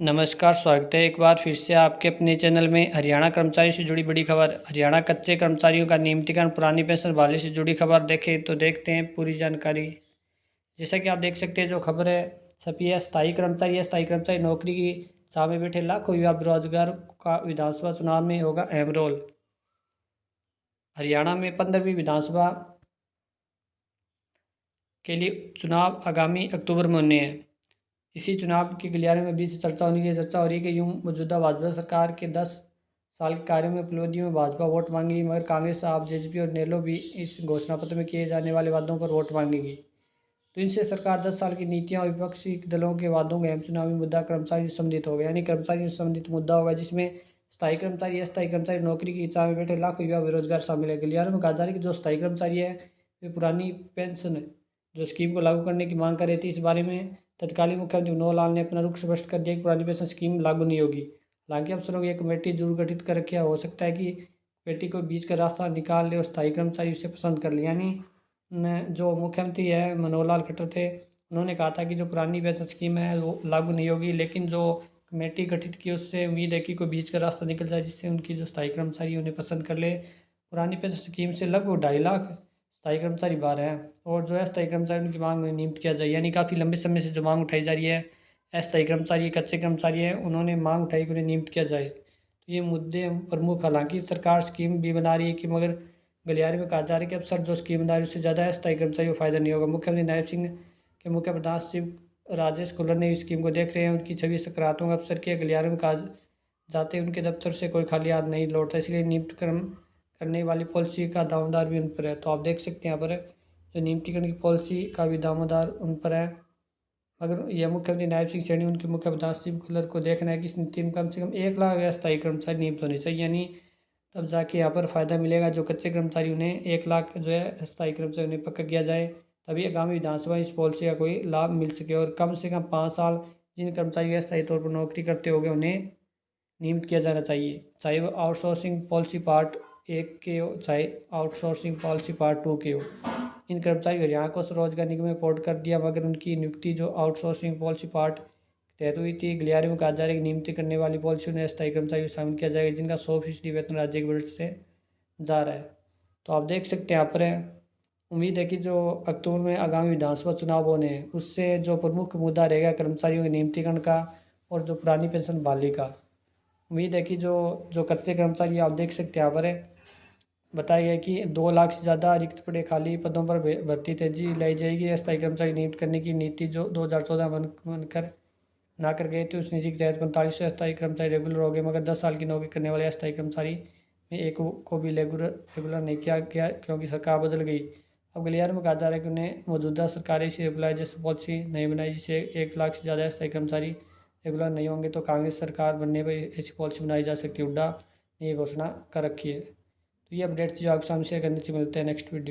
नमस्कार, स्वागत है एक बार फिर से आपके अपने चैनल में। हरियाणा कर्मचारी से जुड़ी बड़ी खबर। हरियाणा कच्चे कर्मचारियों का नियमितीकरण, पुरानी पेंशन बहाली से जुड़ी खबर देखें तो देखते हैं पूरी जानकारी। जैसा कि आप देख सकते हैं, जो खबर है सभी है स्थायी कर्मचारी है। स्थायी कर्मचारी नौकरी की चाह में बैठे लाखों युवा बेरोजगार का विधानसभा चुनाव में होगा अहम रोल। हरियाणा में 15वीं विधानसभा के लिए चुनाव आगामी अक्टूबर में होने हैं। इसी चुनाव की गलियारे में बीच चर्चा होने की चर्चा हो रही है कि यूं मौजूदा भाजपा सरकार के 10 साल के कार्यों में उपलब्धियों में भाजपा वोट मांगेगी, मगर कांग्रेस, आप, जेजेपी और नेलो भी इस घोषणा पत्र में किए जाने वाले वादों पर वोट मांगेगी। तो इनसे सरकार 10 साल की नीतियां और विपक्षी दलों के वादों का अहम चुनावी मुद्दा कर्मचारी से संबंधित होगा, यानी कर्मचारियों से संबंधित मुद्दा होगा, जिसमें स्थायी कर्मचारी, अस्थायी कर्मचारी, नौकरी की इच्छा में बैठे लाखों युवा बेरोजगार शामिल है। गलियारों में कहा जा रहा है कि जो स्थायी कर्मचारी है वे पुरानी पेंशन जो स्कीम को लागू करने की मांग कर रहे थे। इस बारे में तत्कालीन मुख्यमंत्री मनोहर लाल ने अपना रुख स्पष्ट कर दिया कि पुरानी पेंशन स्कीम लागू नहीं होगी। हालांकि अफसरों की एक कमेटी जरूर गठित कर रखी है। हो सकता है कि कमेटी को बीच का रास्ता निकाल ले और स्थायी कर्मचारी उसे पसंद कर ले। यानी जो मुख्यमंत्री है मनोहर लाल खट्टर थे, उन्होंने कहा था कि जो पुरानी पेंशन स्कीम है वो लागू नहीं होगी, लेकिन जो कमेटी गठित की उससे उम्मीद है कि कोई बीच का रास्ता निकल जाए, जिससे उनकी जो स्थायी कर्मचारी उन्हें पसंद कर ले। पुरानी पेंशन स्कीम से लगभग 2.5 लाख स्थायी कर्मचारी बाहर हैं और जो अस्थायी कर्मचारी उनकी मांग में नियमित किया जाए। यानी काफ़ी लंबे समय से जो मांग उठाई जा रही है, अस्थायी कर्मचारी, कच्चे कर्मचारी हैं, उन्होंने मांग उठाई कि उन्हें नियमित किया जाए। तो ये मुद्दे प्रमुख। हालांकि सरकार स्कीम भी बना रही है कि मगर गलियारे में कहा जा रहा है कि अफसर जो स्कीम बना रही है उससे ज़्यादा अस्थायी कर्मचारी को फायदा नहीं होगा। मुख्यमंत्री नायब सिंह के मुख्य प्रधान सचिव राजेश कुल्लर ने इस स्कीम को देख रहे हैं। उनकी छवि सकारात्मक अफसर के गलियारे में कहा जाते उनके दफ्तर से कोई खाली हाथ नहीं लौटता, इसलिए नियुक्त करने वाली पॉलिसी का दावेदार भी उन पर है। तो आप देख सकते हैं यहाँ पर जो नियुक्तिकरण की पॉलिसी का भी दावेदार उन पर है। मगर यह मुख्यमंत्री नायब सिंह सैनी, उनके मुख्य प्रधान सचिव खुल्लर को देखना है कि इस नीति में कम से कम 1 लाख अस्थायी कर्मचारी नियुक्त होने चाहिए, यानी तब जाके यहाँ पर फ़ायदा मिलेगा। जो कच्चे कर्मचारी उन्हें 1 लाख जो है अस्थायी कर्मचारी उन्हें पक्का किया जाए, तभी आगामी विधानसभा इस पॉलिसी का कोई लाभ मिल सके। और कम से कम 5 साल जिन कर्मचारी अस्थायी तौर पर नौकरी करते हो गए उन्हें नियमित किया जाना चाहिए, चाहे वो आउटसोर्सिंग पॉलिसी पार्ट 1 के हो, चाहे आउटसोर्सिंग पॉलिसी पार्ट 2 के हो। इन कर्मचारी हरियाणा को रोजगार निगम में रिपोर्ट कर दिया, मगर उनकी नियुक्ति जो आउटसोर्सिंग पॉलिसी पार्ट तहत हुई थी। गलियारे में कहा जा रहा है कि नियुक्ति करने वाली पॉलिसी में अस्थायी कर्मचारी को शामिल किया जाएगा, जिनका 100% वेतन राज्य के बजट से जा रहा है। तो आप देख सकते हैं यहाँ पर है। उम्मीद है कि जो अक्टूबर में आगामी विधानसभा चुनाव होने हैं, उससे जो प्रमुख मुद्दा रहेगा कर्मचारियों के नियमितीकरण का और जो पुरानी पेंशन बहाली का। उम्मीद है कि जो जो कच्चे कर्मचारी आप देख सकते हैं यहाँ पर है, बताया गया कि 2 लाख से ज़्यादा रिक्त पड़े खाली पदों पर भर्ती तेजी लाई जाएगी। अस्थायी कर्मचारी नियुक्त करने की नीति जो 2014 बनकर ना कर गए थे, उस नीति के तहत 45 अस्थायी कर्मचारी रेगुलर हो गए, मगर 10 साल की नौकरी करने वाले अस्थायी कर्मचारी में एक को भी रेगुलर नहीं किया गया, क्योंकि सरकार बदल गई। अब गलियारे में कहा जा रहा है कि उन्हें मौजूदा सरकारी से रेगुलाइजेशन पॉलिसी नहीं बनाई, जिससे 1 लाख से ज़्यादा अस्थायी कर्मचारी रेगुलर नहीं होंगे। तो कांग्रेस सरकार बनने पर ऐसी पॉलिसी बनाई जा सकती है। हुड्डा ने ये घोषणा कर रखी है। तो ये अपडेट जो आपके सामने शेयर करनी थी। मिलते हैं नेक्स्ट वीडियो।